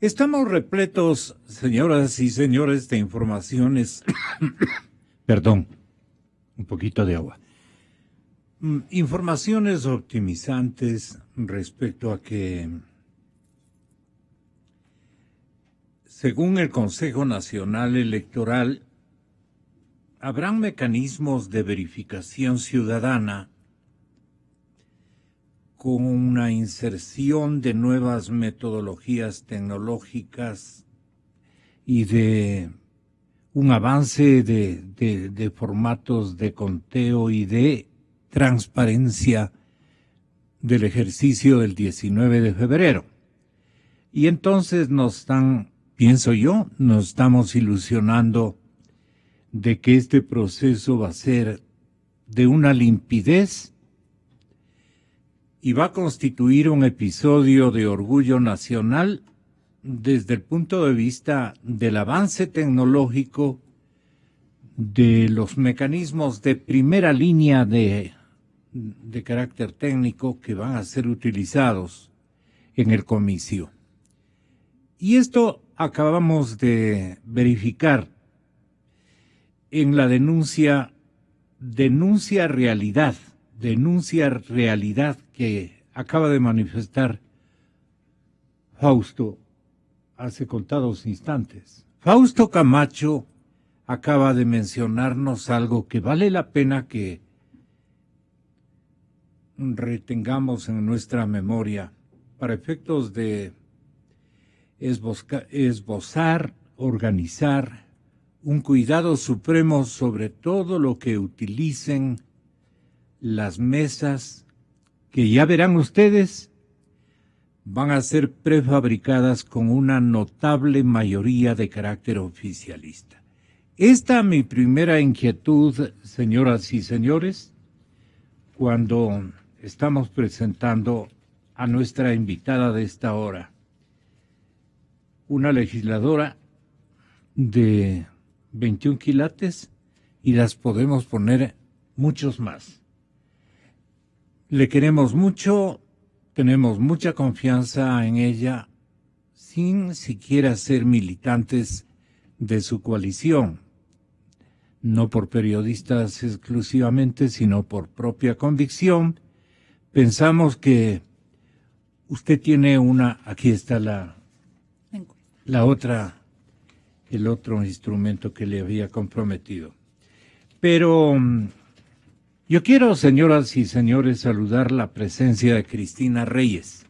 Estamos repletos, señoras y señores, de informaciones. Perdón, un poquito de agua. Informaciones optimizantes respecto a que, según el Consejo Nacional Electoral, habrán mecanismos de verificación ciudadana con una inserción de nuevas metodologías tecnológicas y de un avance de formatos de conteo y de transparencia del ejercicio del 19 de febrero. Y entonces nos estamos ilusionando de que este proceso va a ser de una limpidez y va a constituir un episodio de orgullo nacional desde el punto de vista del avance tecnológico, de los mecanismos de primera línea de carácter técnico que van a ser utilizados en el comicio. Y esto acabamos de verificar en la denuncia realidad que acaba de manifestar Fausto hace contados instantes. Fausto Camacho acaba de mencionarnos algo que vale la pena que retengamos en nuestra memoria para efectos de esbozar, organizar un cuidado supremo sobre todo lo que utilicen las mesas que ya verán ustedes van a ser prefabricadas con una notable mayoría de carácter oficialista. Esta mi primera inquietud, señoras y señores, cuando estamos presentando a nuestra invitada de esta hora, una legisladora de 21 quilates y las podemos poner muchos más. Le queremos mucho, tenemos mucha confianza en ella, sin siquiera ser militantes de su coalición, no por periodistas exclusivamente, sino por propia convicción. Pensamos que usted tiene aquí está el otro instrumento que le había comprometido. Pero yo quiero, señoras y señores, saludar la presencia de Cristina Reyes.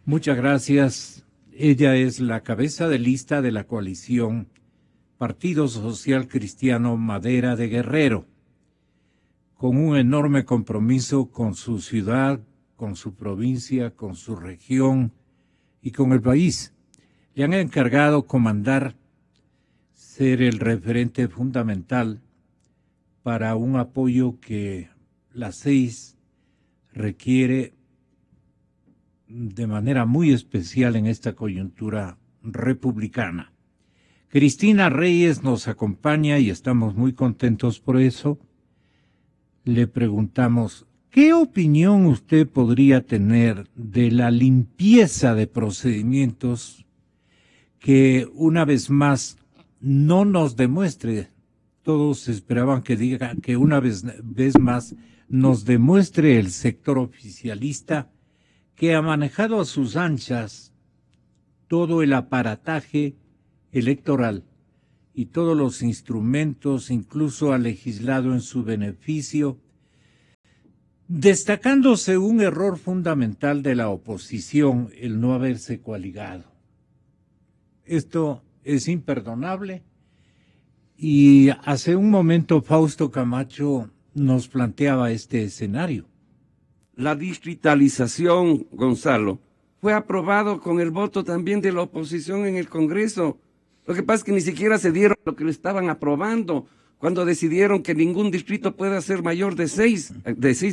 Muchas gracias. Ella es la cabeza de lista de la coalición Partido Social Cristiano Madera de Guerrero, con un enorme compromiso con su ciudad, con su provincia, con su región y con el país. Le han encargado comandar, ser el referente fundamental para un apoyo que la 6 requiere de manera muy especial en esta coyuntura republicana. Cristina Reyes nos acompaña y estamos muy contentos por eso. Le preguntamos, ¿qué opinión usted podría tener de la limpieza de procedimientos que una vez más no nos demuestre? Todos esperaban que diga que una vez más nos demuestre el sector oficialista que ha manejado a sus anchas todo el aparataje electoral y todos los instrumentos, incluso ha legislado en su beneficio, destacándose un error fundamental de la oposición, el no haberse coaligado. Esto es imperdonable. Y hace un momento Fausto Camacho nos planteaba este escenario. La distritalización, Gonzalo, fue aprobado con el voto también de la oposición en el Congreso. Lo que pasa es que ni siquiera se dieron lo que le estaban aprobando cuando decidieron que ningún distrito pueda ser mayor de 6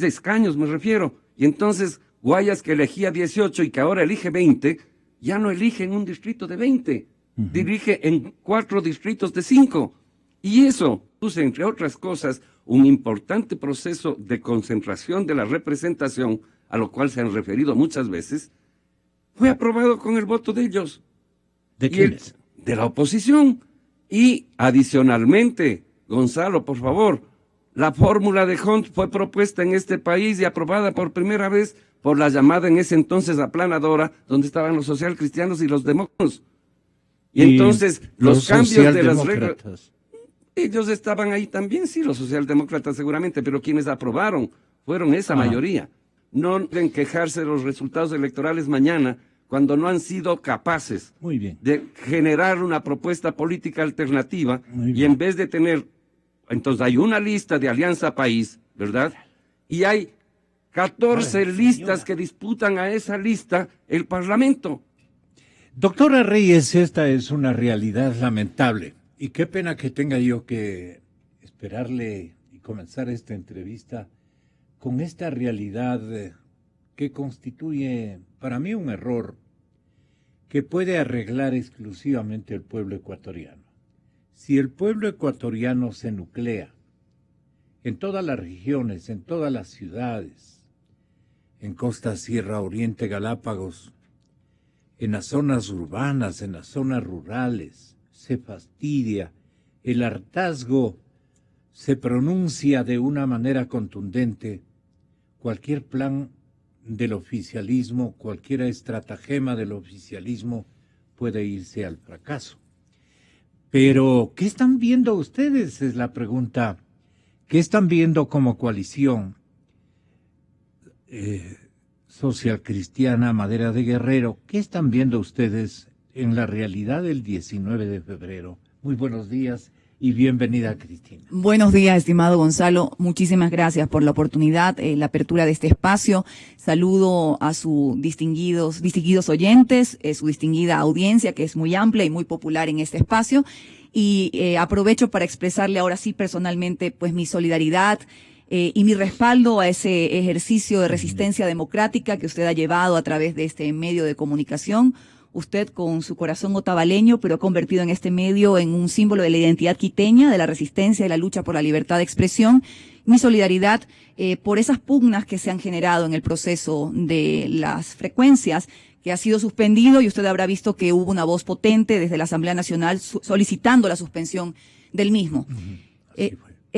escaños, me refiero. Y entonces Guayas, que elegía 18 y que ahora elige 20, ya no elige en un distrito de 20, dirige en 4 distritos de 5. Y eso puso, entre otras cosas, un importante proceso de concentración de la representación, a lo cual se han referido muchas veces, fue aprobado con el voto de ellos. ¿De quiénes? De la oposición. Y adicionalmente, Gonzalo, por favor, la fórmula de Hunt fue propuesta en este país y aprobada por primera vez por la llamada en ese entonces aplanadora, donde estaban los socialcristianos y los demócratas. Y entonces los cambios de las reglas, ellos estaban ahí también, sí, los socialdemócratas seguramente, pero quienes aprobaron fueron esa mayoría. No deben quejarse de los resultados electorales mañana cuando no han sido capaces de generar una propuesta política alternativa y en vez de tener, entonces hay una lista de Alianza País, ¿verdad? Y hay 14 listas que disputan a esa lista el Parlamento. Doctora Reyes, esta es una realidad lamentable y qué pena que tenga yo que esperarle y comenzar esta entrevista con esta realidad que constituye para mí un error que puede arreglar exclusivamente el pueblo ecuatoriano. Si el pueblo ecuatoriano se nuclea en todas las regiones, en todas las ciudades, en Costa, Sierra, Oriente, Galápagos, en las zonas urbanas, en las zonas rurales, se fastidia, el hartazgo se pronuncia de una manera contundente, cualquier plan del oficialismo, cualquier estratagema del oficialismo puede irse al fracaso. Pero, ¿qué están viendo ustedes? Es la pregunta. ¿Qué están viendo como coalición social cristiana Madera de Guerrero? ¿Qué están viendo ustedes en la realidad del 19 de febrero? Muy buenos días y bienvenida, Cristina. Buenos días, estimado Gonzalo. Muchísimas gracias por la oportunidad, la apertura de este espacio. Saludo a sus distinguidos oyentes, su distinguida audiencia, que es muy amplia y muy popular en este espacio. Y aprovecho para expresarle ahora sí personalmente pues mi solidaridad y mi respaldo a ese ejercicio de resistencia democrática que usted ha llevado a través de este medio de comunicación. Usted con su corazón otavaleño, pero ha convertido en este medio en un símbolo de la identidad quiteña, de la resistencia y la lucha por la libertad de expresión. Mi solidaridad por esas pugnas que se han generado en el proceso de las frecuencias, que ha sido suspendido, y usted habrá visto que hubo una voz potente desde la Asamblea Nacional solicitando la suspensión del mismo.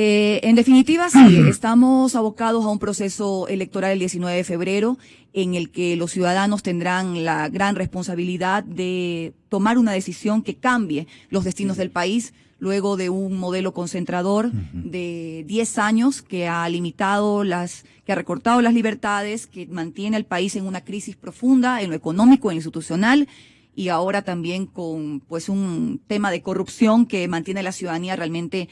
En definitiva, sí, estamos abocados a un proceso electoral el 19 de febrero en el que los ciudadanos tendrán la gran responsabilidad de tomar una decisión que cambie los destinos del país luego de un modelo concentrador de 10 años que ha limitado que ha recortado las libertades, que mantiene al país en una crisis profunda en lo económico, en lo institucional, y ahora también con pues un tema de corrupción que mantiene a la ciudadanía realmente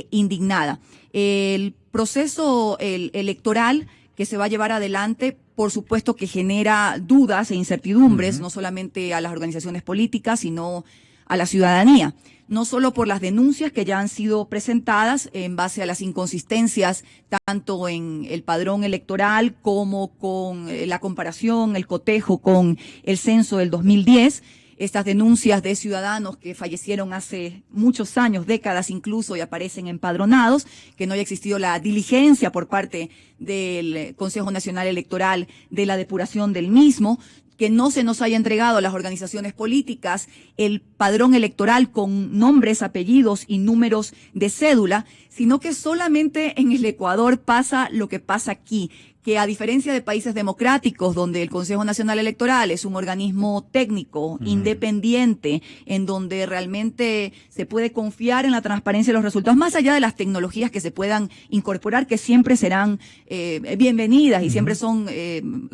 indignada. El proceso electoral que se va a llevar adelante, por supuesto que genera dudas e incertidumbres, no solamente a las organizaciones políticas, sino a la ciudadanía. No solo por las denuncias que ya han sido presentadas en base a las inconsistencias, tanto en el padrón electoral como con la comparación, el cotejo con el censo del 2010, estas denuncias de ciudadanos que fallecieron hace muchos años, décadas incluso, y aparecen empadronados, que no haya existido la diligencia por parte del Consejo Nacional Electoral de la depuración del mismo, que no se nos haya entregado a las organizaciones políticas el padrón electoral con nombres, apellidos y números de cédula, sino que solamente en el Ecuador pasa lo que pasa aquí, que a diferencia de países democráticos donde el Consejo Nacional Electoral es un organismo técnico, independiente, en donde realmente se puede confiar en la transparencia de los resultados, más allá de las tecnologías que se puedan incorporar, que siempre serán bienvenidas y siempre son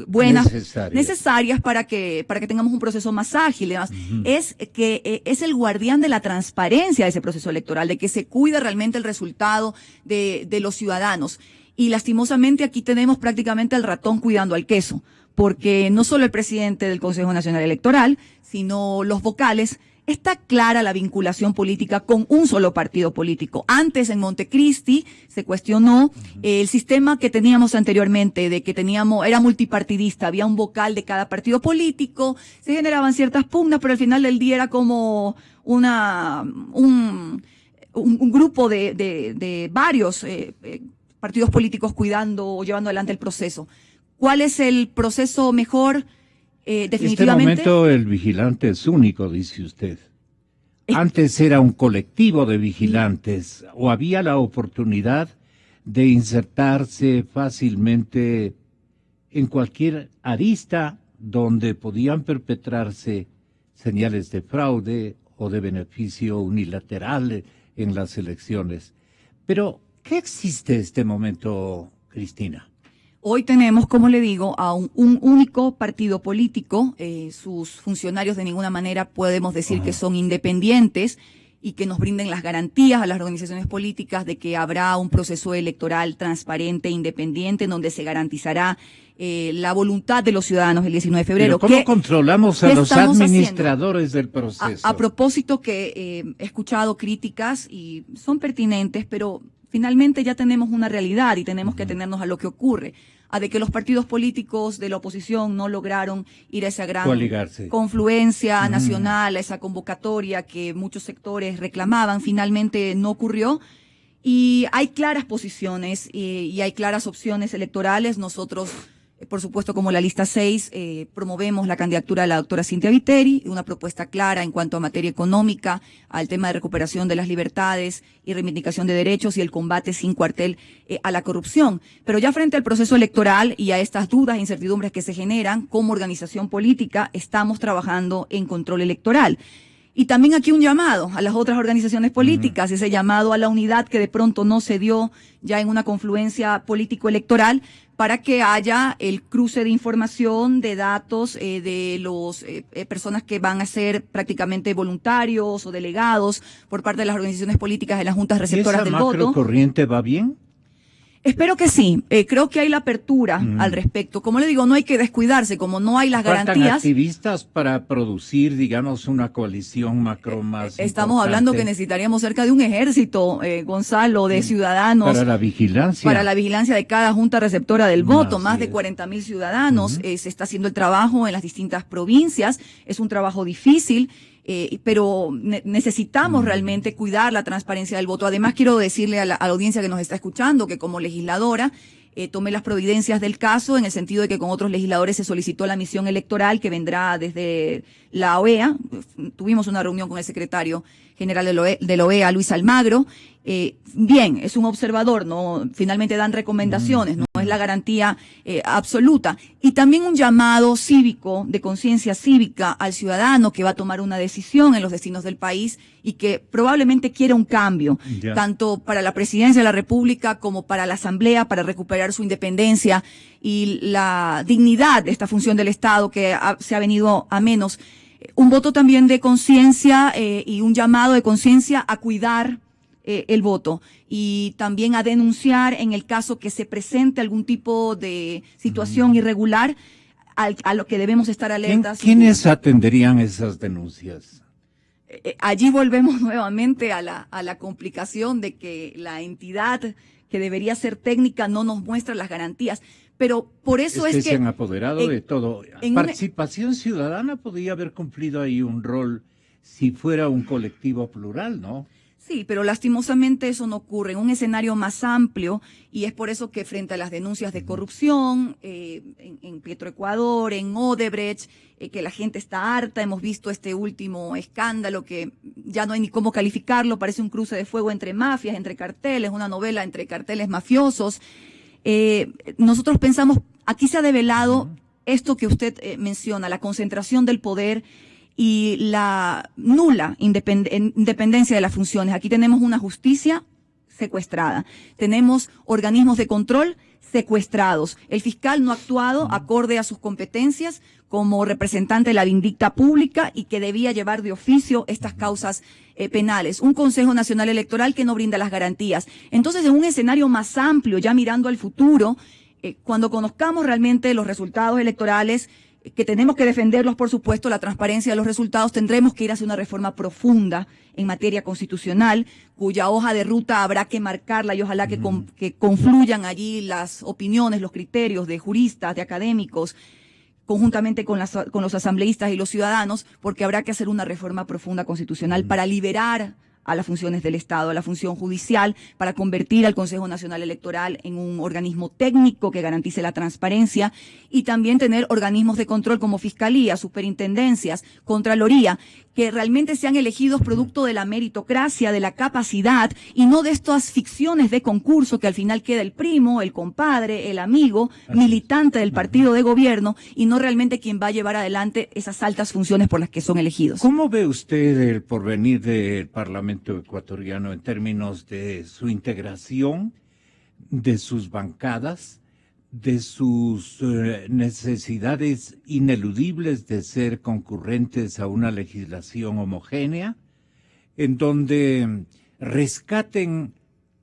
buenas, necesarias para que tengamos un proceso más ágil. Además, es que es el guardián de la transparencia de ese proceso electoral, de que se cuide realmente el resultado de los ciudadanos. Y lastimosamente aquí tenemos prácticamente al ratón cuidando al queso, porque no solo el presidente del Consejo Nacional Electoral, sino los vocales, está clara la vinculación política con un solo partido político. Antes en Montecristi se cuestionó el sistema que teníamos anteriormente, de que era multipartidista, había un vocal de cada partido político, se generaban ciertas pugnas, pero al final del día era como un grupo de varios partidos políticos cuidando o llevando adelante el proceso. ¿Cuál es el proceso mejor? Definitivamente. Este momento el vigilante es único, dice usted. Antes era un colectivo de vigilantes o había la oportunidad de insertarse fácilmente en cualquier arista donde podían perpetrarse señales de fraude o de beneficio unilateral en las elecciones. Pero, ¿qué existe en este momento, Cristina? Hoy tenemos, como le digo, a un único partido político. Sus funcionarios de ninguna manera podemos decir que son independientes y que nos brinden las garantías a las organizaciones políticas de que habrá un proceso electoral transparente e independiente en donde se garantizará la voluntad de los ciudadanos el 19 de febrero. ¿Pero cómo controlamos a los administradores del proceso? A propósito que he escuchado críticas y son pertinentes, pero finalmente ya tenemos una realidad y tenemos que atenernos a lo que ocurre, a de que los partidos políticos de la oposición no lograron ir a esa gran confluencia nacional, a esa convocatoria que muchos sectores reclamaban, finalmente no ocurrió. Y hay claras posiciones y hay claras opciones electorales. Nosotros, por supuesto, como la lista 6, promovemos la candidatura de la doctora Cynthia Viteri, una propuesta clara en cuanto a materia económica, al tema de recuperación de las libertades y reivindicación de derechos y el combate sin cuartel a la corrupción. Pero ya frente al proceso electoral y a estas dudas e incertidumbres que se generan, como organización política, estamos trabajando en control electoral. Y también aquí un llamado a las otras organizaciones políticas, ese llamado a la unidad que de pronto no se dio ya en una confluencia político-electoral, para que haya el cruce de información, de datos de los personas que van a ser prácticamente voluntarios o delegados por parte de las organizaciones políticas de las juntas receptoras del voto. ¿Y esa macrocorriente va bien? Espero que sí. Creo que hay la apertura al respecto. Como le digo, no hay que descuidarse, como no hay las garantías. ¿Faltan activistas para producir, digamos, una coalición macro más Estamos importante? hablando que necesitaríamos cerca de un ejército, Gonzalo, de ciudadanos. Para la vigilancia. Para la vigilancia de cada junta receptora del voto, más de 40.000 ciudadanos. Se está haciendo el trabajo en las distintas provincias. Es un trabajo difícil. Pero necesitamos realmente cuidar la transparencia del voto. Además, quiero decirle a la audiencia que nos está escuchando que como legisladora tomé las providencias del caso en el sentido de que con otros legisladores se solicitó la misión electoral que vendrá desde la OEA. Tuvimos una reunión con el secretario general de la OEA, Luis Almagro. Bien, es un observador, no, finalmente dan recomendaciones, no es la garantía absoluta. Y también un llamado cívico, de conciencia cívica al ciudadano que va a tomar una decisión en los destinos del país y que probablemente quiera un cambio, tanto para la presidencia de la República como para la Asamblea, para recuperar su independencia y la dignidad de esta función del Estado que se ha venido a menos. Un voto también de conciencia y un llamado de conciencia a cuidar el voto y también a denunciar en el caso que se presente algún tipo de situación irregular a lo que debemos estar alertas. ¿Quiénes atenderían esas denuncias? Allí volvemos nuevamente a la complicación de que la entidad que debería ser técnica no nos muestra las garantías. Pero por eso es que se han apoderado de todo. Participación ciudadana podría haber cumplido ahí un rol si fuera un colectivo plural, ¿no? Sí, pero lastimosamente eso no ocurre en un escenario más amplio y es por eso que frente a las denuncias de corrupción en Petroecuador, en Odebrecht, que la gente está harta, hemos visto este último escándalo que ya no hay ni cómo calificarlo, parece un cruce de fuego entre mafias, entre carteles, una novela entre carteles mafiosos. Nosotros pensamos, aquí se ha develado esto que usted menciona, la concentración del poder y la nula independencia de las funciones. Aquí tenemos una justicia secuestrada, tenemos organismos de control secuestrados. El fiscal no ha actuado acorde a sus competencias como representante de la vindicta pública y que debía llevar de oficio estas causas penales. Un Consejo Nacional Electoral que no brinda las garantías. Entonces, en un escenario más amplio, ya mirando al futuro, cuando conozcamos realmente los resultados electorales, que tenemos que defenderlos, por supuesto, la transparencia de los resultados, tendremos que ir hacia una reforma profunda en materia constitucional, cuya hoja de ruta habrá que marcarla y ojalá que confluyan allí las opiniones, los criterios de juristas, de académicos, conjuntamente con los asambleístas y los ciudadanos, porque habrá que hacer una reforma profunda constitucional para liberar a las funciones del Estado, a la función judicial, para convertir al Consejo Nacional Electoral en un organismo técnico que garantice la transparencia y también tener organismos de control como Fiscalía, Superintendencias, Contraloría, que realmente sean elegidos producto de la meritocracia, de la capacidad y no de estas ficciones de concurso que al final queda el primo, el compadre, el amigo, militante del partido de gobierno y no realmente quien va a llevar adelante esas altas funciones por las que son elegidos. ¿Cómo ve usted el porvenir del Parlamento ecuatoriano en términos de su integración, de sus bancadas, de sus necesidades ineludibles de ser concurrentes a una legislación homogénea, en donde rescaten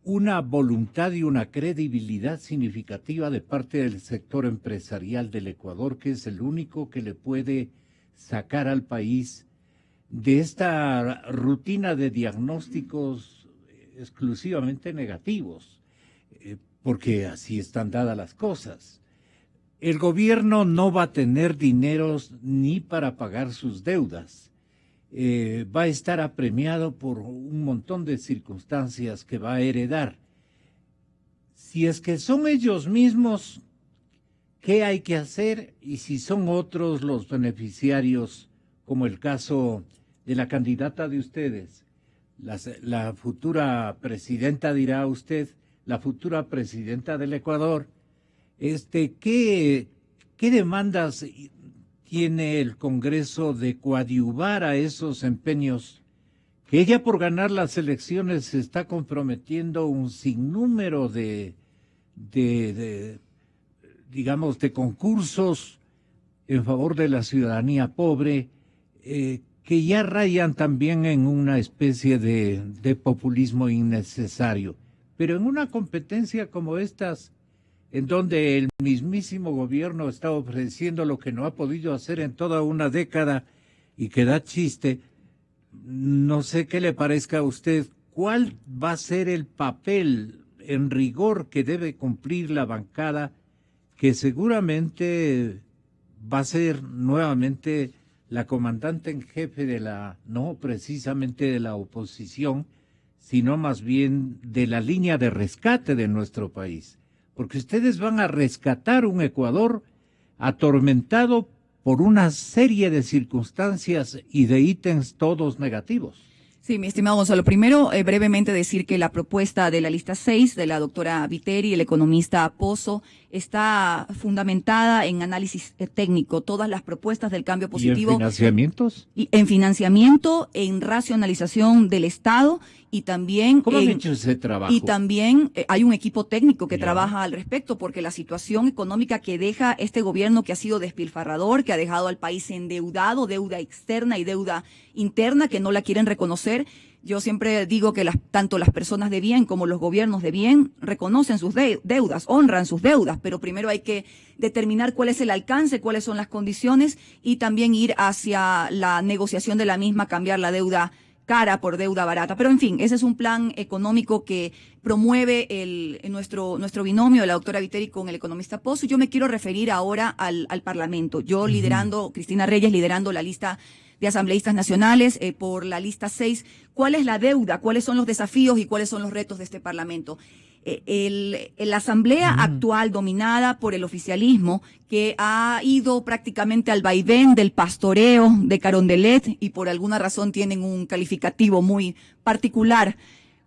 una voluntad y una credibilidad significativa de parte del sector empresarial del Ecuador, que es el único que le puede sacar al país de esta rutina de diagnósticos exclusivamente negativos? Porque así están dadas las cosas. El gobierno no va a tener dineros ni para pagar sus deudas. Va a estar apremiado por un montón de circunstancias que va a heredar. Si es que son ellos mismos, ¿qué hay que hacer? Y si son otros los beneficiarios, como el caso de la candidata de ustedes, la futura presidenta, dirá usted, la futura presidenta del Ecuador, ¿qué demandas tiene el Congreso de coadyuvar a esos empeños? Que ella por ganar las elecciones se está comprometiendo un sinnúmero digamos, de concursos en favor de la ciudadanía pobre, que ya rayan también en una especie de populismo innecesario. Pero en una competencia como estas, en donde el mismísimo gobierno está ofreciendo lo que no ha podido hacer en toda una década y que da chiste, no sé qué le parezca a usted, ¿cuál va a ser el papel en rigor que debe cumplir la bancada, que seguramente va a ser nuevamente la comandante en jefe no precisamente de la oposición, sino más bien de la línea de rescate de nuestro país? Porque ustedes van a rescatar un Ecuador atormentado por una serie de circunstancias y de ítems todos negativos. Sí, mi estimado Gonzalo. Primero, brevemente decir que la propuesta de la lista 6 de la doctora Viteri, el economista Pozo, está fundamentada en análisis técnico. Todas las propuestas del cambio positivo. ¿Y en financiamientos? Y en financiamiento, en racionalización del Estado y también... ¿Cómo han hecho ese trabajo? Y también hay un equipo técnico que trabaja al respecto, porque la situación económica que deja este gobierno, que ha sido despilfarrador, que ha dejado al país endeudado, deuda externa y deuda interna, que no la quieren reconocer. Yo siempre digo que tanto las personas de bien como los gobiernos de bien reconocen sus deudas, honran sus deudas, pero primero hay que determinar cuál es el alcance, cuáles son las condiciones y también ir hacia la negociación de la misma, cambiar la deuda cara por deuda barata. Pero en fin, ese es un plan económico que promueve nuestro binomio, la doctora Viteri con el economista Pozo. Yo me quiero referir ahora al Parlamento. Yo liderando, Cristina Reyes liderando la lista de asambleístas nacionales por la lista 6. ¿Cuál es la deuda? ¿Cuáles son los desafíos y cuáles son los retos de este Parlamento? La asamblea actual dominada por el oficialismo, que ha ido prácticamente al vaivén del pastoreo de Carondelet y por alguna razón tienen un calificativo muy particular,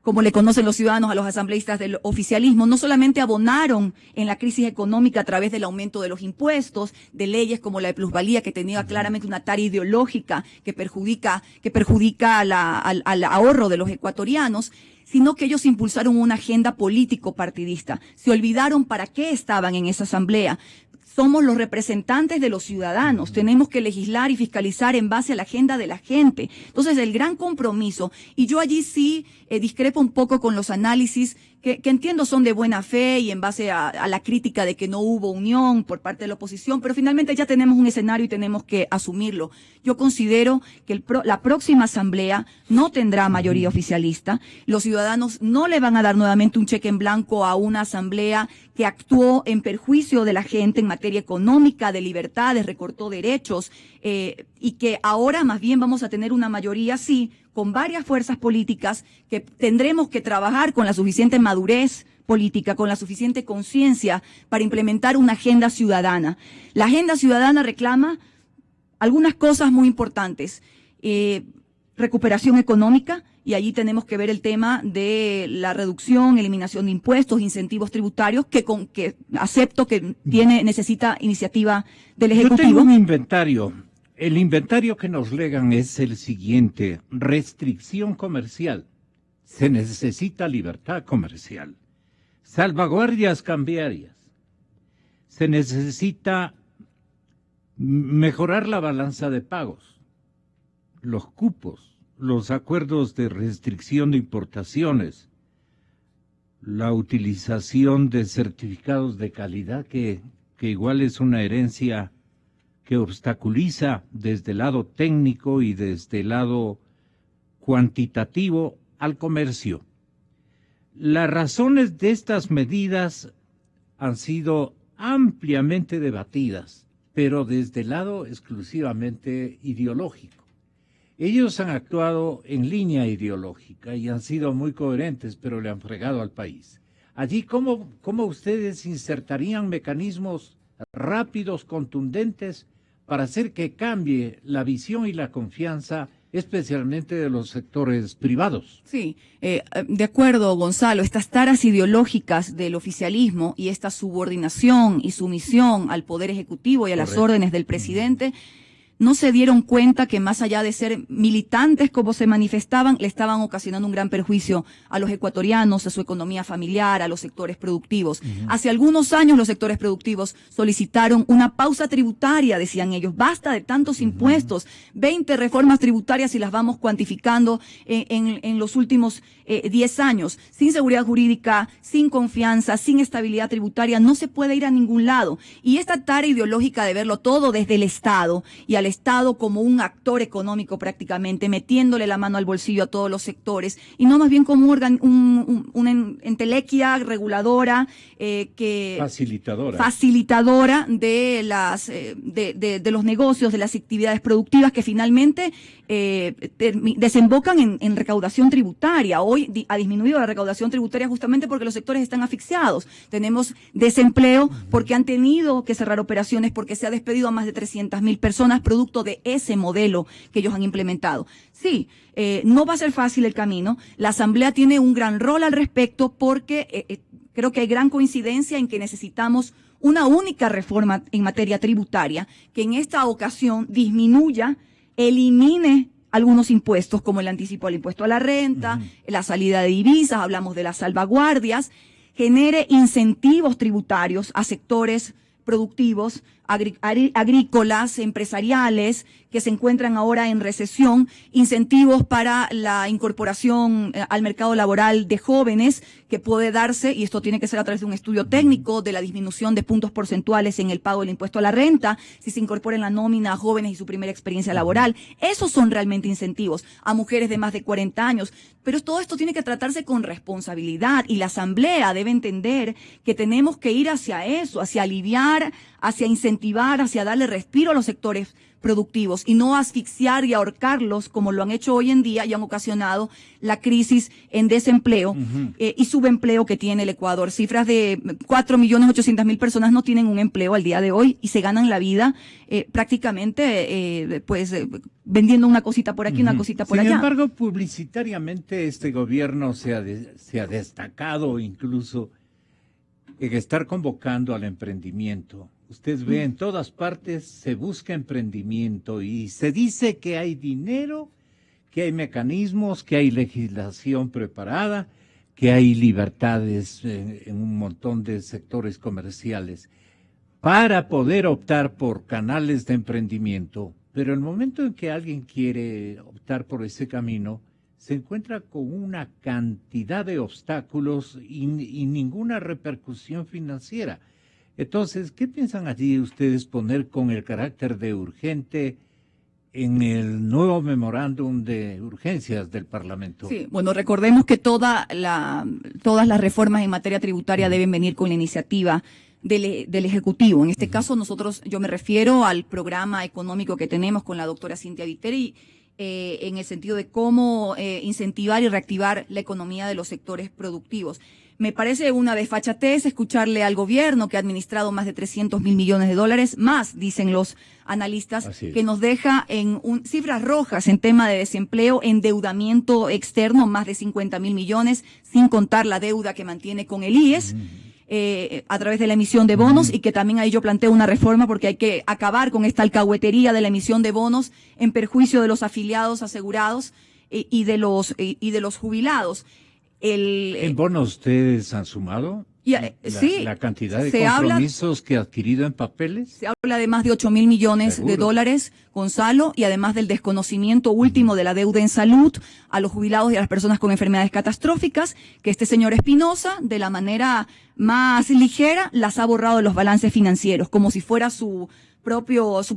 como le conocen los ciudadanos a los asambleístas del oficialismo, no solamente abonaron en la crisis económica a través del aumento de los impuestos, de leyes como la de plusvalía, que tenía claramente una tarea ideológica que perjudica al ahorro de los ecuatorianos, sino que ellos impulsaron una agenda político-partidista. Se olvidaron para qué estaban en esa asamblea. Somos los representantes de los ciudadanos, tenemos que legislar y fiscalizar en base a la agenda de la gente. Entonces, el gran compromiso, y yo allí sí discrepo un poco con los análisis que entiendo son de buena fe y en base a la crítica de que no hubo unión por parte de la oposición, pero finalmente ya tenemos un escenario y tenemos que asumirlo. Yo considero que la próxima asamblea no tendrá mayoría oficialista. Los ciudadanos no le van a dar nuevamente un cheque en blanco a una asamblea que actuó en perjuicio de la gente en materia económica, de libertades, recortó derechos, y que ahora más bien vamos a tener una mayoría, sí, con varias fuerzas políticas que tendremos que trabajar con la suficiente madurez política, con la suficiente conciencia para implementar una agenda ciudadana. La agenda ciudadana reclama algunas cosas muy importantes. Recuperación económica, y allí tenemos que ver el tema de la reducción, eliminación de impuestos, incentivos tributarios, que acepto que necesita iniciativa del Ejecutivo. Yo tengo un inventario. El inventario que nos legan es el siguiente: restricción comercial. Se necesita libertad comercial. Salvaguardias cambiarias. Se necesita mejorar la balanza de pagos, los cupos, los acuerdos de restricción de importaciones, la utilización de certificados de calidad, que igual es una herencia que obstaculiza desde el lado técnico y desde el lado cuantitativo al comercio. Las razones de estas medidas han sido ampliamente debatidas, pero desde el lado exclusivamente ideológico. Ellos han actuado en línea ideológica y han sido muy coherentes, pero le han fregado al país. Allí, ¿cómo ustedes insertarían mecanismos rápidos, contundentes, para hacer que cambie la visión y la confianza, especialmente de los sectores privados? Sí, de acuerdo, Gonzalo, estas taras ideológicas del oficialismo y esta subordinación y sumisión al Poder Ejecutivo y a las órdenes del presidente, no se dieron cuenta que más allá de ser militantes como se manifestaban, le estaban ocasionando un gran perjuicio a los ecuatorianos, a su economía familiar, a los sectores productivos. Hace algunos años los sectores productivos solicitaron una pausa tributaria, decían ellos. Basta de tantos impuestos, 20 reformas tributarias y las vamos cuantificando en los últimos 10 años. Sin seguridad jurídica, sin confianza, sin estabilidad tributaria, no se puede ir a ningún lado. Y esta tarea ideológica de verlo todo desde el Estado y al Estado como un actor económico prácticamente, metiéndole la mano al bolsillo a todos los sectores, y no más bien como una entelequia reguladora facilitadora de los negocios, de las actividades productivas que finalmente desembocan en recaudación tributaria. Hoy ha disminuido la recaudación tributaria justamente porque los sectores están asfixiados. Tenemos desempleo porque han tenido que cerrar operaciones, porque se ha despedido a más de 300.000 personas producto de ese modelo que ellos han implementado. Sí, no va a ser fácil el camino. La Asamblea tiene un gran rol al respecto porque creo que hay gran coincidencia en que necesitamos una única reforma en materia tributaria que en esta ocasión disminuya, elimine algunos impuestos como el anticipo al impuesto a la renta, la salida de divisas, hablamos de las salvaguardias, genere incentivos tributarios a sectores productivos, agrícolas, empresariales, que se encuentran ahora en recesión, incentivos para la incorporación al mercado laboral de jóvenes, que puede darse, y esto tiene que ser a través de un estudio técnico, de la disminución de puntos porcentuales en el pago del impuesto a la renta, si se incorpora en la nómina a jóvenes y su primera experiencia laboral. Esos son realmente incentivos a mujeres de más de 40 años. Pero todo esto tiene que tratarse con responsabilidad, y la Asamblea debe entender que tenemos que ir hacia eso, hacia aliviar, hacia incentivar, hacia darle respiro a los sectores productivos y no asfixiar y ahorcarlos como lo han hecho hoy en día y han ocasionado la crisis en desempleo y subempleo que tiene el Ecuador. Cifras de 4.800.000 personas no tienen un empleo al día de hoy y se ganan la vida prácticamente vendiendo una cosita por aquí, una cosita por allá. Sin embargo, publicitariamente este gobierno se ha destacado incluso en estar convocando al emprendimiento. Usted ve en todas partes, se busca emprendimiento y se dice que hay dinero, que hay mecanismos, que hay legislación preparada, que hay libertades en un montón de sectores comerciales para poder optar por canales de emprendimiento. Pero el momento en que alguien quiere optar por ese camino, se encuentra con una cantidad de obstáculos y ninguna repercusión financiera. Entonces, ¿qué piensan allí ustedes poner con el carácter de urgente en el nuevo memorándum de urgencias del Parlamento? Sí, bueno, recordemos que todas las reformas en materia tributaria deben venir con la iniciativa del Ejecutivo. En este caso yo me refiero al programa económico que tenemos con la doctora Cintia Viteri, en el sentido de cómo incentivar y reactivar la economía de los sectores productivos. Me parece una desfachatez escucharle al gobierno que ha administrado más de 300 mil millones de dólares, más, dicen los analistas, que nos deja en cifras rojas en tema de desempleo, endeudamiento externo, más de 50 mil millones, sin contar la deuda que mantiene con el IES. A través de la emisión de bonos, y que también ahí yo planteo una reforma porque hay que acabar con esta alcahuetería de la emisión de bonos en perjuicio de los afiliados asegurados y de los jubilados. ¿En bonos ustedes han sumado? Sí, la cantidad de compromisos que ha adquirido en papeles. Se habla de más de 8 mil millones de dólares, Gonzalo, y además del desconocimiento último de la deuda en salud a los jubilados y a las personas con enfermedades catastróficas, que este señor Espinosa, de la manera más ligera, las ha borrado de los balances financieros, como si fuera su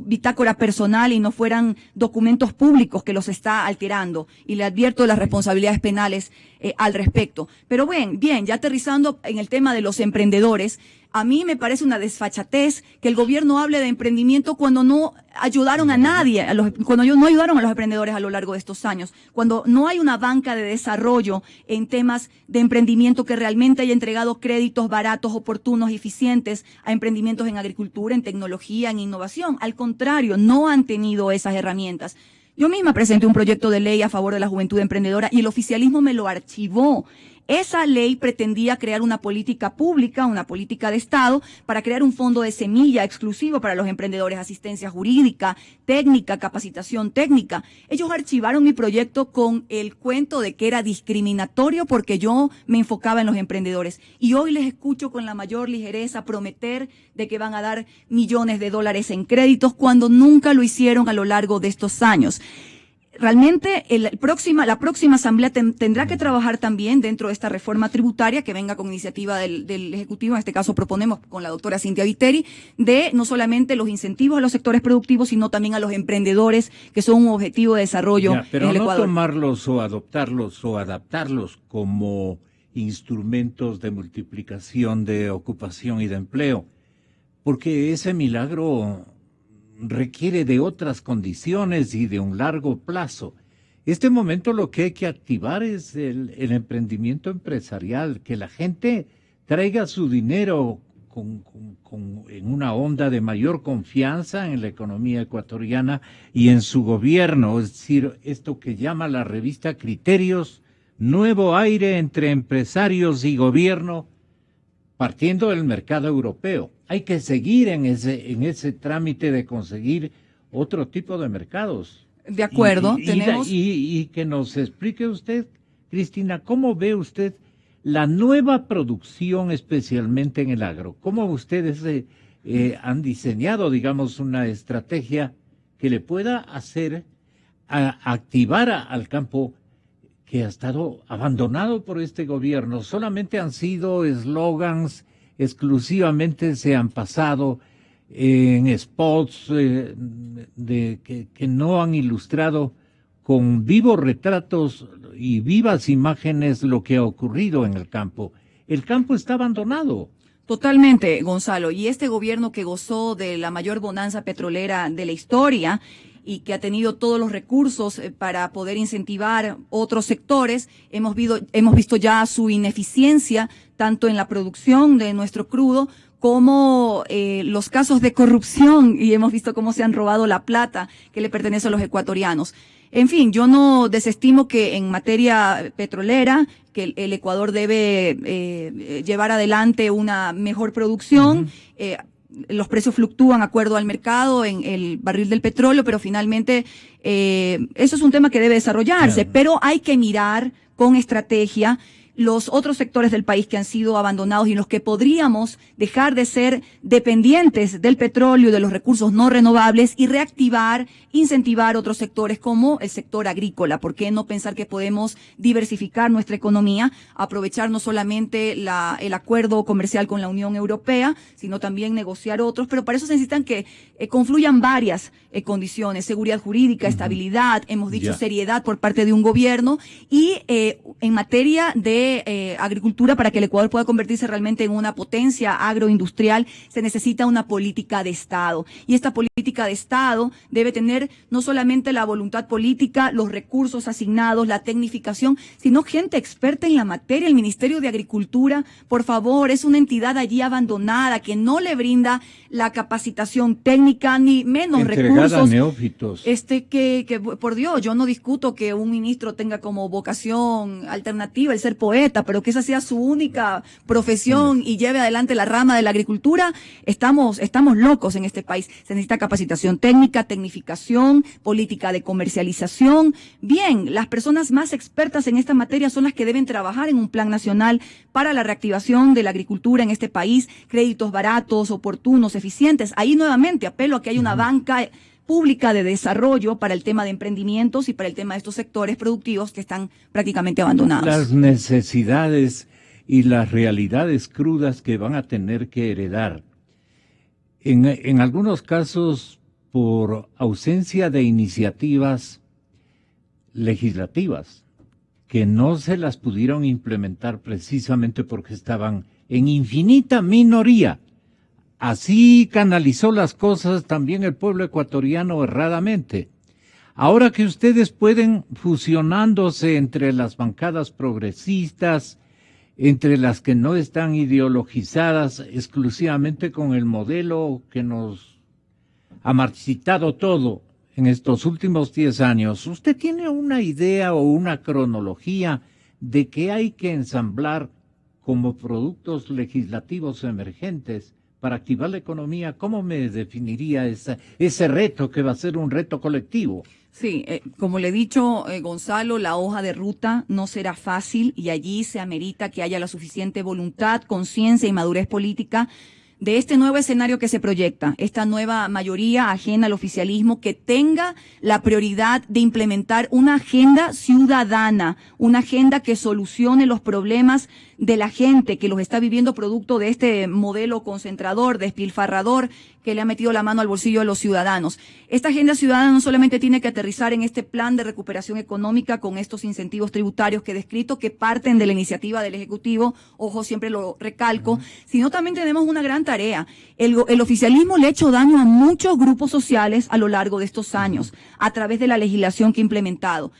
bitácora personal y no fueran documentos públicos que los está alterando, y le advierto de las responsabilidades penales al respecto. Pero bien, ya aterrizando en el tema de los emprendedores, a mí me parece una desfachatez que el gobierno hable de emprendimiento cuando no ayudaron a nadie, cuando no ayudaron a los emprendedores a lo largo de estos años, cuando no hay una banca de desarrollo en temas de emprendimiento que realmente haya entregado créditos baratos, oportunos y eficientes a emprendimientos en agricultura, en tecnología, en innovación. Al contrario, no han tenido esas herramientas. Yo misma presenté un proyecto de ley a favor de la juventud emprendedora y el oficialismo me lo archivó. Esa ley pretendía crear una política pública, una política de Estado, para crear un fondo de semilla exclusivo para los emprendedores, asistencia jurídica, técnica, capacitación técnica. Ellos archivaron mi proyecto con el cuento de que era discriminatorio porque yo me enfocaba en los emprendedores. Y hoy les escucho con la mayor ligereza prometer de que van a dar millones de dólares en créditos cuando nunca lo hicieron a lo largo de estos años. Realmente la próxima asamblea tendrá que trabajar también dentro de esta reforma tributaria que venga con iniciativa del Ejecutivo. En este caso proponemos con la doctora Cintia Viteri de no solamente los incentivos a los sectores productivos, sino también a los emprendedores, que son un objetivo de desarrollo pero en el Ecuador. No tomarlos o adoptarlos o adaptarlos como instrumentos de multiplicación de ocupación y de empleo, porque ese milagro requiere de otras condiciones y de un largo plazo. Este momento lo que hay que activar es el emprendimiento empresarial, que la gente traiga su dinero en una onda de mayor confianza en la economía ecuatoriana y en su gobierno, es decir, esto que llama la revista Criterios, nuevo aire entre empresarios y gobierno, partiendo del mercado europeo. Hay que seguir en ese trámite de conseguir otro tipo de mercados. De acuerdo, y que nos explique usted, Cristina, ¿cómo ve usted la nueva producción, especialmente en el agro? ¿Cómo ustedes han diseñado, digamos, una estrategia que le pueda hacer activar al campo que ha estado abandonado por este gobierno? Solamente han sido eslogans, exclusivamente se han pasado en spots que no han ilustrado con vivos retratos y vivas imágenes lo que ha ocurrido en el campo. El campo está abandonado. Totalmente, Gonzalo. Y este gobierno que gozó de la mayor bonanza petrolera de la historia y que ha tenido todos los recursos para poder incentivar otros sectores, hemos visto ya su ineficiencia tanto en la producción de nuestro crudo como los casos de corrupción, y hemos visto cómo se han robado la plata que le pertenece a los ecuatorianos. En fin, yo no desestimo que en materia petrolera que el Ecuador debe llevar adelante una mejor producción. Los precios fluctúan de acuerdo al mercado en el barril del petróleo, pero finalmente eso es un tema que debe desarrollarse, pero hay que mirar con estrategia los otros sectores del país que han sido abandonados y en los que podríamos dejar de ser dependientes del petróleo y de los recursos no renovables y reactivar, incentivar otros sectores como el sector agrícola. ¿Por qué no pensar que podemos diversificar nuestra economía, aprovechar no solamente el acuerdo comercial con la Unión Europea, sino también negociar otros? Pero para eso se necesitan que confluyan varias condiciones: seguridad jurídica, estabilidad, hemos dicho seriedad por parte de un gobierno y en materia de de agricultura para que el Ecuador pueda convertirse realmente en una potencia agroindustrial, se necesita una política de Estado. Y esta política de Estado debe tener no solamente la voluntad política, los recursos asignados, la tecnificación, sino gente experta en la materia. El Ministerio de Agricultura, por favor, es una entidad allí abandonada que no le brinda la capacitación técnica ni menos entregada recursos. A neófitos. Que por Dios, yo no discuto que un ministro tenga como vocación alternativa el ser poeta, pero que esa sea su única profesión y lleve adelante la rama de la agricultura, estamos locos en este país. Se necesita capacitación técnica, tecnificación, política de comercialización. Bien, las personas más expertas en esta materia son las que deben trabajar en un plan nacional para la reactivación de la agricultura en este país, créditos baratos, oportunos, eficientes. Ahí nuevamente apelo a que haya una banca pública de desarrollo para el tema de emprendimientos y para el tema de estos sectores productivos que están prácticamente abandonados. Las necesidades y las realidades crudas que van a tener que heredar. En algunos casos, por ausencia de iniciativas legislativas, que no se las pudieron implementar precisamente porque estaban en infinita minoría. Así canalizó las cosas también el pueblo ecuatoriano erradamente. Ahora que ustedes pueden, fusionándose entre las bancadas progresistas, entre las que no están ideologizadas exclusivamente con el modelo que nos ha marchitado todo en estos últimos 10 años, ¿usted tiene una idea o una cronología de qué hay que ensamblar como productos legislativos emergentes para activar la economía? ¿Cómo me definiría ese reto que va a ser un reto colectivo? Sí, como le he dicho, Gonzalo, la hoja de ruta no será fácil y allí se amerita que haya la suficiente voluntad, conciencia y madurez política de este nuevo escenario que se proyecta, esta nueva mayoría ajena al oficialismo que tenga la prioridad de implementar una agenda ciudadana, una agenda que solucione los problemas de la gente que los está viviendo producto de este modelo concentrador, despilfarrador, que le ha metido la mano al bolsillo de los ciudadanos. Esta agenda ciudadana no solamente tiene que aterrizar en este plan de recuperación económica con estos incentivos tributarios que he descrito, que parten de la iniciativa del Ejecutivo, ojo, siempre lo recalco, sino también tenemos una gran tarea. El oficialismo le ha hecho daño a muchos grupos sociales a lo largo de estos años, a través de la legislación que ha implementado.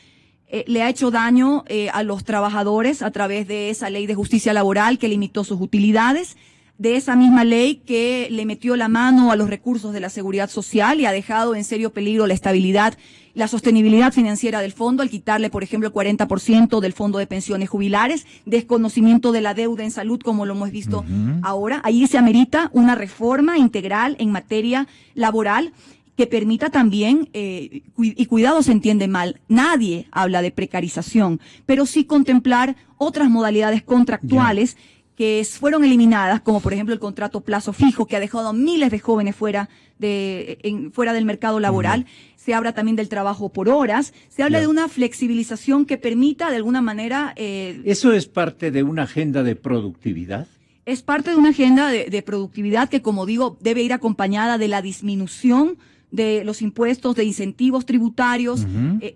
Le ha hecho daño a los trabajadores a través de esa ley de justicia laboral que limitó sus utilidades, de esa misma ley que le metió la mano a los recursos de la seguridad social y ha dejado en serio peligro la estabilidad, la sostenibilidad financiera del fondo al quitarle, por ejemplo, el 40% del fondo de pensiones jubilares, desconocimiento de la deuda en salud como lo hemos visto ahora. Ahí se amerita una reforma integral en materia laboral que permita también, y cuidado se entiende mal, nadie habla de precarización, pero sí contemplar otras modalidades contractuales que fueron eliminadas, como por ejemplo el contrato plazo fijo, que ha dejado a miles de jóvenes fuera del mercado laboral. Se habla también del trabajo por horas, se habla de una flexibilización que permita de alguna manera... ¿Eso es parte de una agenda de productividad? Es parte de una agenda de productividad que, como digo, debe ir acompañada de la disminución de los impuestos, de incentivos tributarios,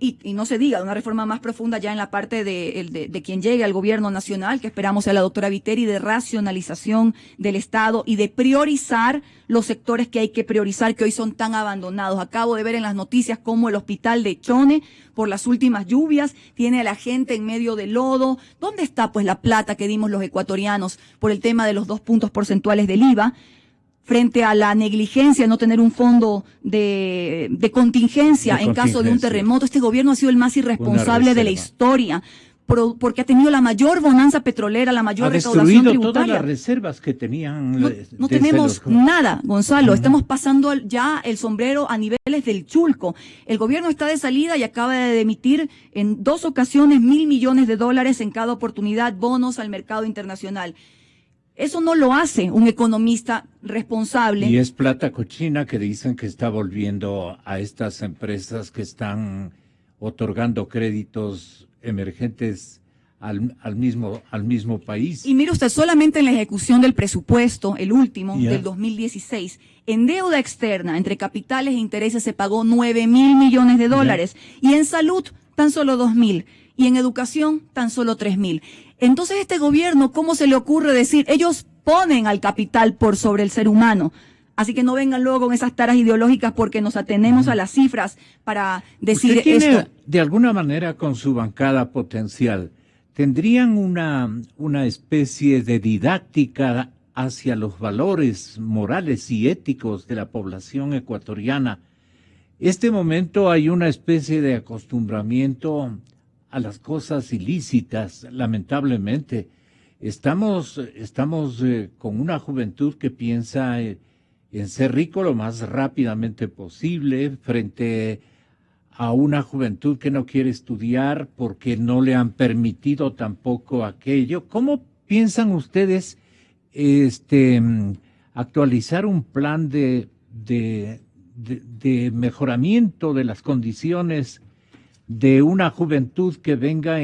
y no se diga, una reforma más profunda ya en la parte de quien llegue al gobierno nacional, que esperamos sea la doctora Viteri, de racionalización del Estado y de priorizar los sectores que hay que priorizar, que hoy son tan abandonados. Acabo de ver en las noticias cómo el hospital de Chone, por las últimas lluvias, tiene a la gente en medio de lodo. ¿Dónde está pues la plata que dimos los ecuatorianos por el tema de los 2 puntos porcentuales del IVA? Frente a la negligencia, no tener un fondo de contingencia en caso de un terremoto. Este gobierno ha sido el más irresponsable de la historia, porque ha tenido la mayor bonanza petrolera, la mayor recaudación tributaria. Todas las reservas que tenían. No tenemos nada, Gonzalo. Estamos pasando ya el sombrero a niveles del Chulco. El gobierno está de salida y acaba de emitir en 2 ocasiones $1.000 millones en cada oportunidad, bonos al mercado internacional. Eso no lo hace un economista responsable. Y es plata cochina que dicen que está volviendo a estas empresas que están otorgando créditos emergentes al mismo país. Y mire usted, solamente en la ejecución del presupuesto, el último, del 2016, en deuda externa, entre capitales e intereses, se pagó $9.000 millones. Y en salud, tan solo 2.000. Y en educación, tan solo 3.000. Entonces este gobierno, ¿cómo se le ocurre decir? Ellos ponen al capital por sobre el ser humano. Así que no vengan luego con esas taras ideológicas porque nos atenemos a las cifras para decir ¿Usted tiene, esto. de alguna manera, con su bancada potencial, tendrían una especie de didáctica hacia los valores morales y éticos de la población ecuatoriana? Este momento hay una especie de acostumbramiento a las cosas ilícitas, lamentablemente. Estamos con una juventud que piensa en ser rico lo más rápidamente posible frente a una juventud que no quiere estudiar porque no le han permitido tampoco aquello. ¿Cómo piensan ustedes actualizar un plan de mejoramiento de las condiciones de una juventud que venga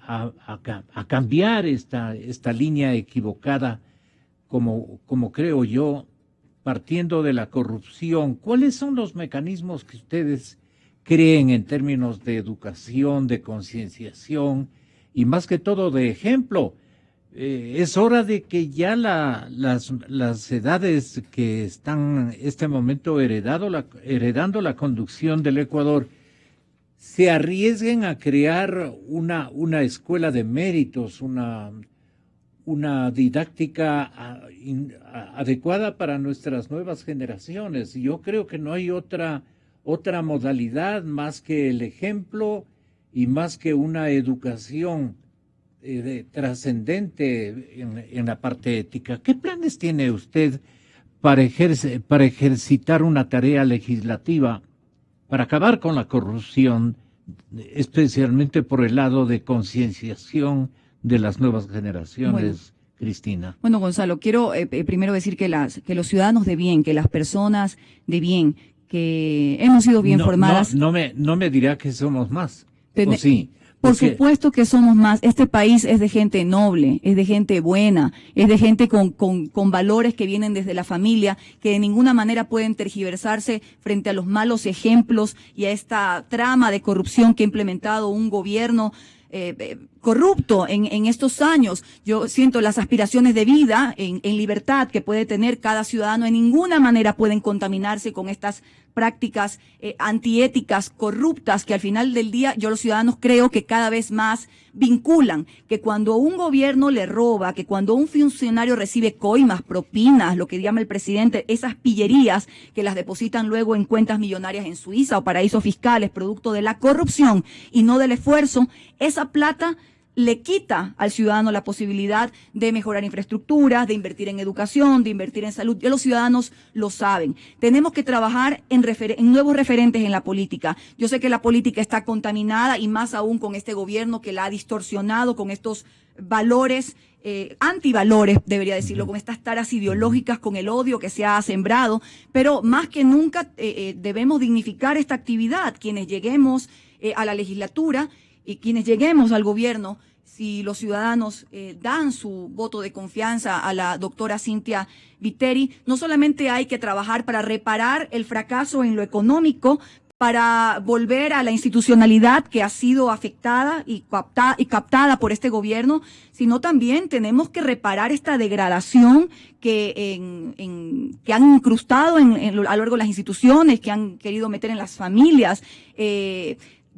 a cambiar esta línea equivocada, como creo yo, partiendo de la corrupción? ¿Cuáles son los mecanismos que ustedes creen en términos de educación, de concienciación y más que todo de ejemplo? Es hora de que ya las edades que están en este momento heredando la conducción del Ecuador se arriesguen a crear una escuela de méritos, una didáctica adecuada para nuestras nuevas generaciones. Yo creo que no hay otra modalidad más que el ejemplo y más que una educación trascendente en la parte ética. ¿Qué planes tiene usted para ejercitar una tarea legislativa para acabar con la corrupción, especialmente por el lado de concienciación de las nuevas generaciones, Cristina? Bueno, Gonzalo, quiero primero decir que los ciudadanos de bien, que las personas de bien, que hemos sido bien formadas. No me dirá que somos más. ¿O sí? Por supuesto que somos más. Este país es de gente noble, es de gente buena, es de gente con valores que vienen desde la familia, que de ninguna manera pueden tergiversarse frente a los malos ejemplos y a esta trama de corrupción que ha implementado un gobierno corrupto en estos años. Yo siento las aspiraciones de vida en libertad que puede tener cada ciudadano, en ninguna manera pueden contaminarse con estas prácticas antiéticas, corruptas, que al final del día yo los ciudadanos creo que cada vez más vinculan, que cuando un gobierno le roba, que cuando un funcionario recibe coimas, propinas, lo que llama el presidente, esas pillerías que las depositan luego en cuentas millonarias en Suiza o paraísos fiscales, producto de la corrupción y no del esfuerzo, esa plata le quita al ciudadano la posibilidad de mejorar infraestructuras, de invertir en educación, de invertir en salud. Ya los ciudadanos lo saben. Tenemos que trabajar en nuevos referentes en la política. Yo sé que la política está contaminada y más aún con este gobierno que la ha distorsionado con estos valores, antivalores, debería decirlo, con estas taras ideológicas, con el odio que se ha sembrado. Pero más que nunca debemos dignificar esta actividad. Quienes lleguemos a la legislatura y quienes lleguemos al gobierno, si los ciudadanos dan su voto de confianza a la doctora Cynthia Viteri, no solamente hay que trabajar para reparar el fracaso en lo económico, para volver a la institucionalidad que ha sido afectada y captada por este gobierno, sino también tenemos que reparar esta degradación que han incrustado a lo largo de las instituciones, que han querido meter en las familias.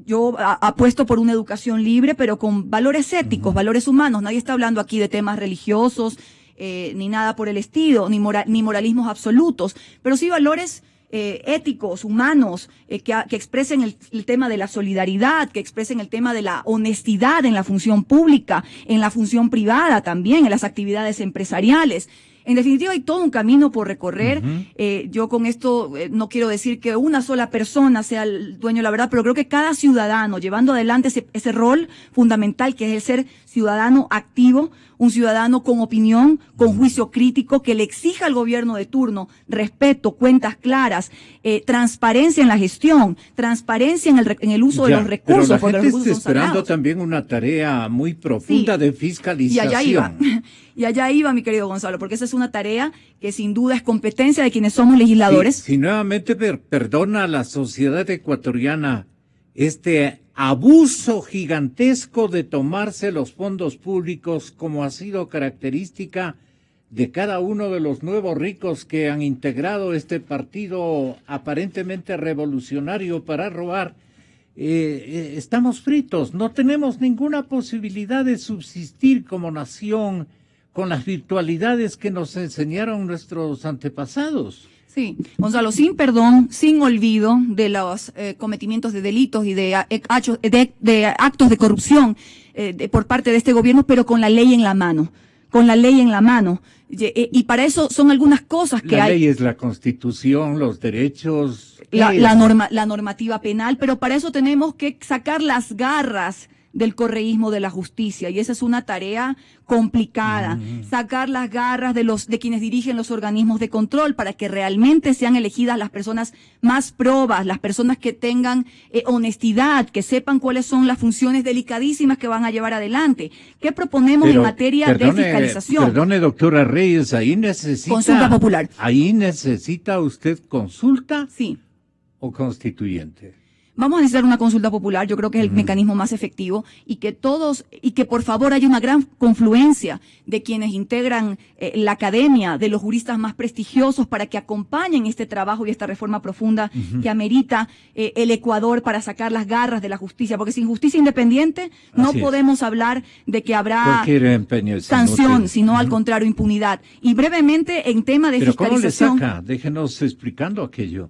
Yo apuesto por una educación libre, pero con valores éticos, valores humanos. Nadie está hablando aquí de temas religiosos, ni nada por el estilo, ni moralismos absolutos, pero sí valores éticos, humanos, que expresen el tema de la solidaridad, que expresen el tema de la honestidad en la función pública, en la función privada también, en las actividades empresariales. En definitiva, hay todo un camino por recorrer. Yo con esto no quiero decir que una sola persona sea el dueño de la verdad, pero creo que cada ciudadano, llevando adelante ese rol fundamental que es el ser ciudadano activo, un ciudadano con opinión, con juicio crítico, que le exija al gobierno de turno respeto, cuentas claras, transparencia en la gestión, transparencia en el uso de los recursos. Pero la porque gente los recursos está son esperando sagrados. también una tarea muy profunda de fiscalización. Y allá iba, mi querido Gonzalo, porque esa es una tarea que sin duda es competencia de quienes somos legisladores. Si nuevamente perdona a la sociedad ecuatoriana este abuso gigantesco de tomarse los fondos públicos, como ha sido característica de cada uno de los nuevos ricos que han integrado este partido aparentemente revolucionario para robar. Estamos fritos, no tenemos ninguna posibilidad de subsistir como nación con las virtualidades que nos enseñaron nuestros antepasados. Sí, Gonzalo, sin perdón, sin olvido de los cometimientos de delitos y de actos de corrupción por parte de este gobierno, pero con la ley en la mano, Y para eso son algunas cosas que hay. La ley es la Constitución, los derechos. La normativa penal, pero para eso tenemos que sacar las garras del correísmo de la justicia, y esa es una tarea complicada, sacar las garras de quienes dirigen los organismos de control para que realmente sean elegidas las personas más probas, las personas que tengan honestidad, que sepan cuáles son las funciones delicadísimas que van a llevar adelante. ¿Qué proponemos en materia de fiscalización? Perdone, doctora Reyes, ahí necesita consulta popular. ¿Ahí necesita usted consulta? Sí. ¿O constituyente? Vamos a necesitar una consulta popular, yo creo que es el mecanismo más efectivo, y que por favor haya una gran confluencia de quienes integran la academia, de los juristas más prestigiosos, para que acompañen este trabajo y esta reforma profunda que amerita el Ecuador para sacar las garras de la justicia, porque sin justicia independiente no podemos hablar de que habrá sanción, sino al contrario, impunidad. Y brevemente, en tema de fiscalización. ¿Cómo le saca? Déjenos explicando aquello.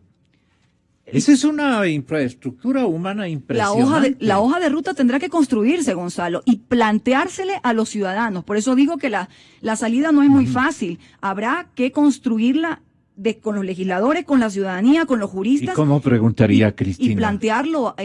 Esa es una infraestructura humana impresionante. La hoja de ruta tendrá que construirse, Gonzalo, y planteársele a los ciudadanos. Por eso digo que la salida no es muy fácil. Habrá que construirla con los legisladores, con la ciudadanía, con los juristas. ¿Y cómo preguntaría Cristina? Y plantearlo.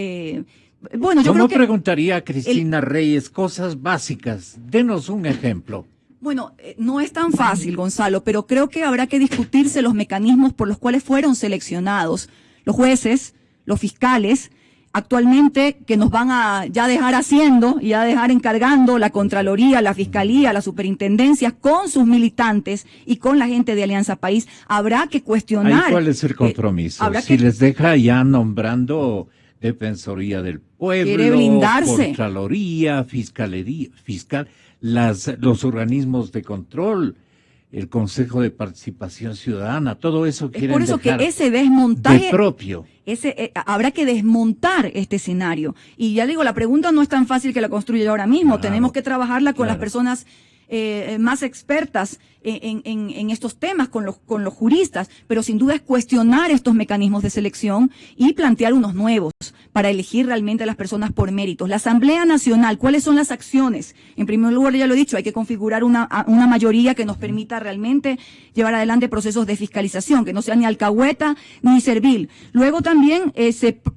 ¿Cómo preguntaría Cristina Reyes cosas básicas? Denos un ejemplo. Bueno, no es tan fácil, Gonzalo, pero creo que habrá que discutirse los mecanismos por los cuales fueron seleccionados los jueces, los fiscales, actualmente que nos van a ya dejar haciendo y ya dejar encargando la Contraloría, la Fiscalía, las superintendencias con sus militantes y con la gente de Alianza País. Habrá que cuestionar. ¿Cuál es el compromiso? Si les deja ya nombrando Defensoría del Pueblo, quiere blindarse. Contraloría, fiscal, los organismos de control, el Consejo de Participación Ciudadana, todo eso quieren dejar. Es por eso que ese desmontaje propio. Habrá que desmontar este escenario. Y ya digo, la pregunta no es tan fácil que la construya ahora mismo. Tenemos que trabajarla con las personas más expertas en estos temas, con los juristas, pero sin duda es cuestionar estos mecanismos de selección y plantear unos nuevos para elegir realmente a las personas por méritos. La Asamblea Nacional, ¿cuáles son las acciones? En primer lugar, ya lo he dicho, hay que configurar una mayoría que nos permita realmente llevar adelante procesos de fiscalización, que no sea ni alcahueta ni servil. Luego también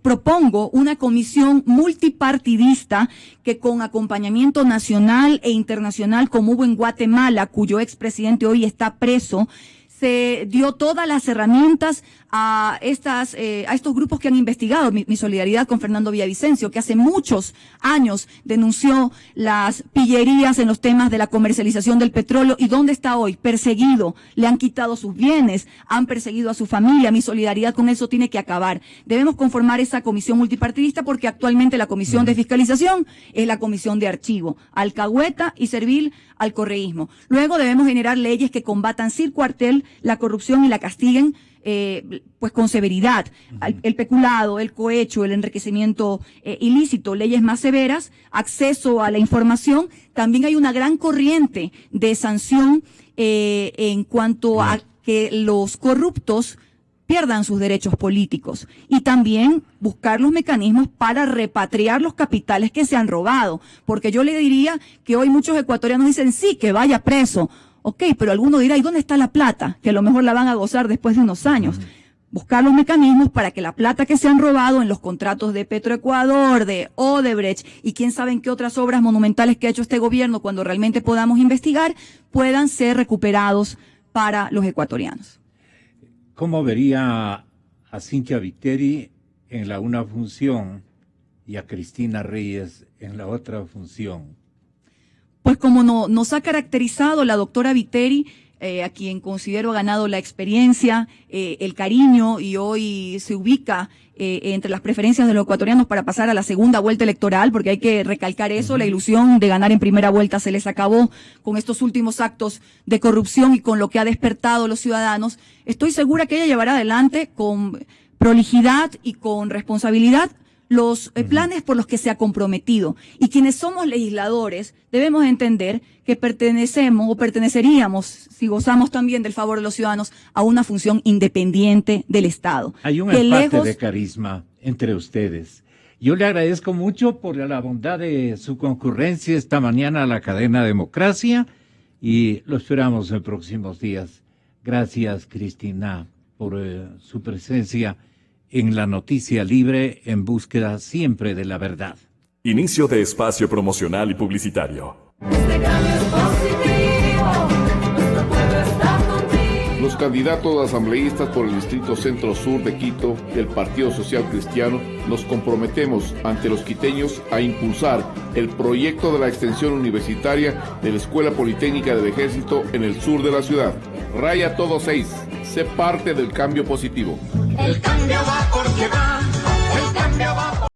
propongo una comisión multipartidista que con acompañamiento nacional e internacional, como hubo en Guatemala, cuyo expresidente hoy está preso, se dio todas las herramientas a estos grupos que han investigado. Mi solidaridad con Fernando Villavicencio, que hace muchos años denunció las pillerías en los temas de la comercialización del petróleo. ¿Y dónde está hoy? Perseguido, le han quitado sus bienes, han perseguido a su familia. Mi solidaridad con eso tiene que acabar. Debemos conformar esa comisión multipartidista, porque actualmente la comisión de fiscalización es la comisión de archivo, alcahueta y servil al correísmo. Luego debemos generar leyes que combatan sin cuartel la corrupción y la castiguen pues con severidad. El peculado, el cohecho, el enriquecimiento ilícito, leyes más severas, acceso a la información. También hay una gran corriente de sanción en cuanto a que los corruptos pierdan sus derechos políticos, y también buscar los mecanismos para repatriar los capitales que se han robado, porque yo le diría que hoy muchos ecuatorianos dicen sí, que vaya preso. Ok, pero alguno dirá, ¿y dónde está la plata? Que a lo mejor la van a gozar después de unos años. Buscar los mecanismos para que la plata que se han robado en los contratos de Petroecuador, de Odebrecht y quién sabe en qué otras obras monumentales que ha hecho este gobierno, cuando realmente podamos investigar, puedan ser recuperados para los ecuatorianos. ¿Cómo vería a Cynthia Viteri en la una función y a Cristina Reyes en la otra función? Pues como nos ha caracterizado la doctora Viteri, a quien considero ha ganado la experiencia, el cariño, y hoy se ubica entre las preferencias de los ecuatorianos para pasar a la segunda vuelta electoral, porque hay que recalcar eso, la ilusión de ganar en primera vuelta se les acabó con estos últimos actos de corrupción y con lo que ha despertado los ciudadanos. Estoy segura que ella llevará adelante con prolijidad y con responsabilidad los planes por los que se ha comprometido. Y quienes somos legisladores debemos entender que pertenecemos o perteneceríamos, si gozamos también del favor de los ciudadanos, a una función independiente del Estado. Hay un empate de carisma entre ustedes. Yo le agradezco mucho por la bondad de su concurrencia esta mañana a la cadena Democracia y lo esperamos en próximos días. Gracias, Cristina, por su presencia en la Noticia Libre, en búsqueda siempre de la verdad. Inicio de espacio promocional y publicitario. Este cambio es positivo, nuestro pueblo está contigo. Los candidatos asambleístas por el Distrito Centro Sur de Quito del Partido Social Cristiano nos comprometemos ante los quiteños a impulsar el proyecto de la extensión universitaria de la Escuela Politécnica del Ejército en el sur de la ciudad. Raya todo 6, sé parte del cambio positivo. El cambio va